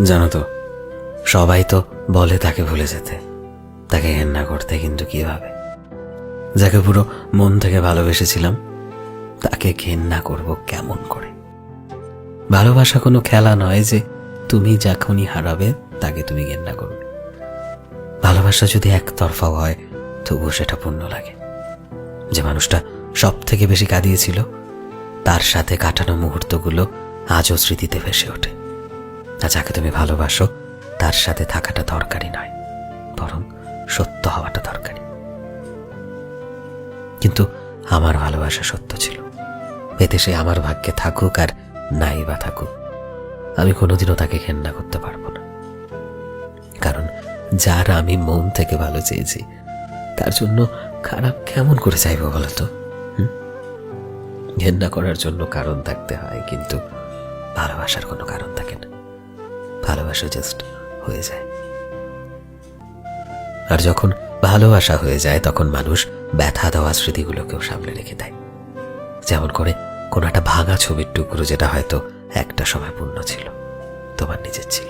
জানো তো, সবাই তো বলে তাকে ভুলে যেতে, তাকে ঘেন্না করতে, কিন্তু কিভাবে? যাকে পুরো মন থেকে ভালোবেসেছিলাম তাকে ঘেন্না করব কেমন করে? ভালোবাসা কোনো খেলা নয় যে তুমি যখনই হারাবে তাকে তুমি ঘেন্না করবে। ভালোবাসা যদি একতরফাও হয় তবুও সেটা পূর্ণ লাগে। যে মানুষটা সব থেকে বেশি কাঁদিয়েছিল তার সাথে কাটানো মুহূর্তগুলো আজও স্মৃতিতে ভেসে ওঠে। আর যাকে তুমি ভালোবাসো তার সাথে থাকাটা দরকারি নয়, বরং সত্য হওয়াটা দরকারি। কিন্তু আমার ভালোবাসা সত্য ছিল, এতে সে আমার ভাগ্যে থাকুক আর নাই বা থাকুক, আমি কোনোদিনও তাকে ঘেন্না করতে পারবো না। কারণ যার আমি মন থেকে ভালো চেয়েছি তার জন্য খারাপ কেমন করে চাইবো বলতো? ঘেন্না করার জন্য কারণ থাকতে হয়, কিন্তু ভালোবাসার কোনো কারণ থাকে না। ভালোবাসা জাস্ট হয়ে যায়। আর যখন ভালোবাসা হয়ে যায় তখন মানুষ ব্যথা দেওয়া স্মৃতিগুলোকেও সামলে রেখে দেয়। যেমন করে কোনো একটা ভাঙা ছবির টুকরো যেটা হয়তো একটা সময় পূর্ণ ছিল, তোমার নিজের ছিল।